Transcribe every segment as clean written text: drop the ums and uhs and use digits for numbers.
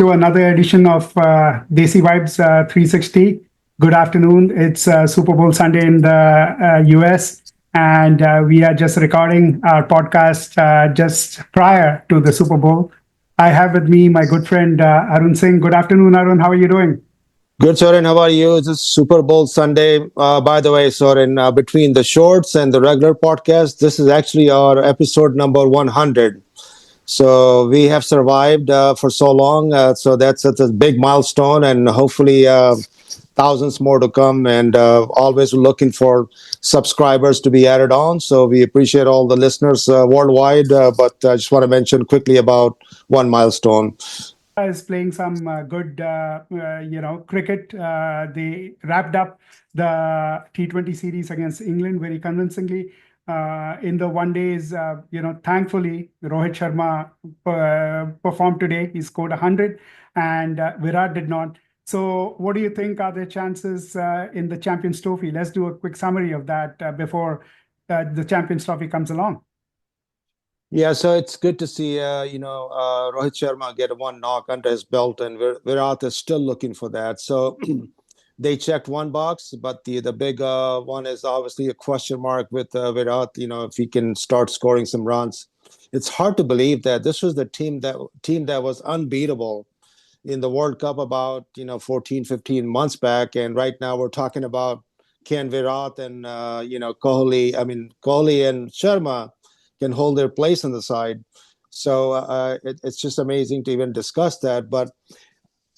to another edition of Desi Vibes 360. Good afternoon. It's Super Bowl Sunday in the US, and we are just recording our podcast just prior to the Super Bowl. I have with me my good friend Arun Singh. Good afternoon, Arun. How are you doing? Good, Soren. How are you? It's a Super Bowl Sunday. By the way, Soren, between the shorts and the regular podcast, this is actually our episode number 100. So we have survived for so long. So that's a big milestone, and hopefully thousands more to come. And always looking for subscribers to be added on. So we appreciate all the listeners worldwide. But I just want to mention quickly about one milestone. Is playing some good, cricket. They wrapped up the T20 series against England very convincingly. In the one days, thankfully, Rohit Sharma performed today. He scored 100, and Virat did not. So, what do you think are the chances in the Champions Trophy? Let's do a quick summary of that before the Champions Trophy comes along. Yeah, so it's good to see, Rohit Sharma get one knock under his belt, and Virat is still looking for that. So they checked one box, but the big one is obviously a question mark with Virat. You know, if he can start scoring some runs, it's hard to believe that this was the team that was unbeatable in the World Cup about 14, 15 months back, and right now we're talking about can Virat and Kohli. I mean, Kohli and Sharma can hold their place on the side. So it's just amazing to even discuss that. But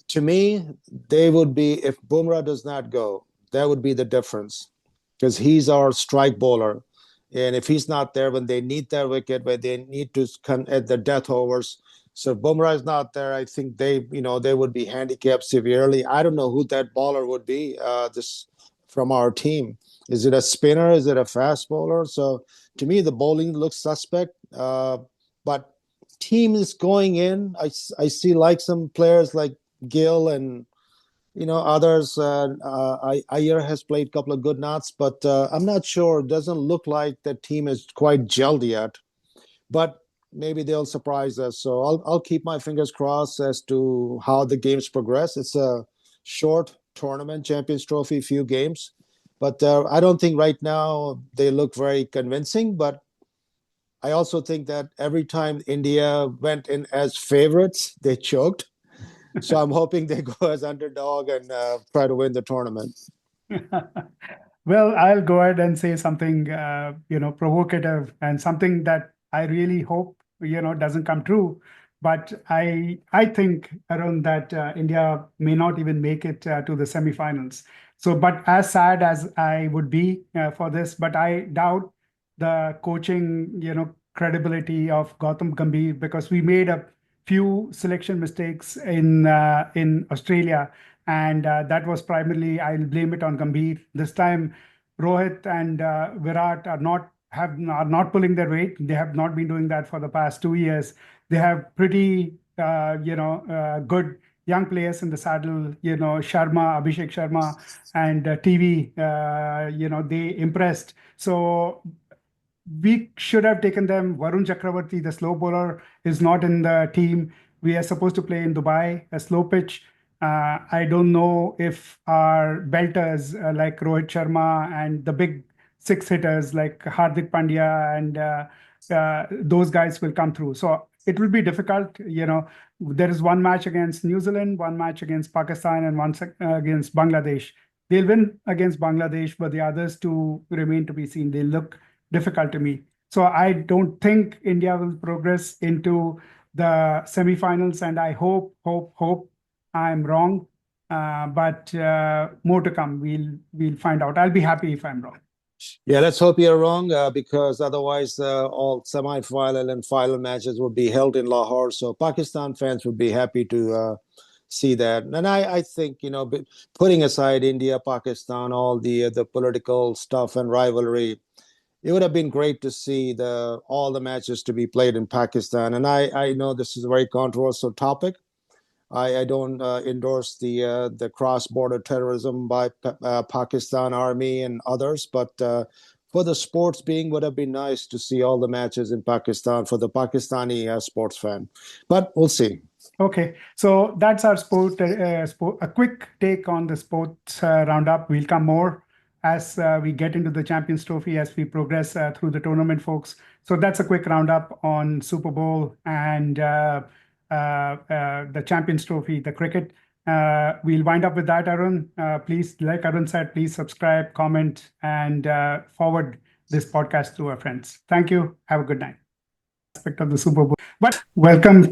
to me, they would be, if Bumrah does not go, that would be the difference because he's our strike bowler. And if he's not there when they need their wicket, when they need to come at the death overs, so if Bumrah is not there, I think they would be handicapped severely. I don't know who that bowler would be. This from our team. Is it a spinner? Is it a fast bowler? So to me, the bowling looks suspect. But team is going in. I see like some players like Gill and others. Ayer has played a couple of good knots, but I'm not sure. It doesn't look like the team is quite gelled yet. But maybe they'll surprise us. So I'll keep my fingers crossed as to how the games progress. It's a short tournament, Champions Trophy, few games, but I don't think right now they look very convincing. But I also think that every time India went in as favorites, they choked. So I'm hoping they go as underdog and try to win the tournament. Well, I'll go ahead and say something, provocative and something that I really hope, doesn't come true. But I think, Arun, that India may not even make it to the semifinals. So, but as sad as I would be for this, but I doubt the coaching, credibility of Gautam Gambhir because we made a few selection mistakes in Australia, and that was primarily I'll blame it on Gambhir. This time, Rohit and Virat are not pulling their weight. They have not been doing that for the past 2 years. They have pretty good young players in the saddle. Abhishek Sharma and TV. They impressed. So we should have taken them. Varun Chakravarti, the slow bowler, is not in the team. We are supposed to play in Dubai, a slow pitch. I don't know if our belters like Rohit Sharma and the big six hitters like Hardik Pandya and those guys will come through. So it will be difficult. There is one match against New Zealand, one match against Pakistan, and one against Bangladesh. They'll win against Bangladesh, but the others two remain to be seen. They look difficult to me. So I don't think India will progress into the semifinals, and I hope I'm wrong. But more to come. We'll find out. I'll be happy if I'm wrong. Yeah, let's hope you're wrong because otherwise all semi-final and final matches would be held in Lahore. So Pakistan fans would be happy to see that. And I think, putting aside India, Pakistan, all the political stuff and rivalry, it would have been great to see all the matches to be played in Pakistan. And I know this is a very controversial topic. I don't endorse the cross-border terrorism by Pakistan Army and others, but for the sports being, would have been nice to see all the matches in Pakistan for the Pakistani sports fan. But we'll see. Okay, so that's our a quick take on the sports roundup. We'll come more as we get into the Champions Trophy as we progress through the tournament, folks. So that's a quick roundup on Super Bowl and the Champions Trophy, the cricket. We'll wind up with that, Arun. Please, like Arun said, please subscribe, comment, and forward this podcast to our friends. Thank you. Have a good night. Aspect of the Super Bowl, but welcome.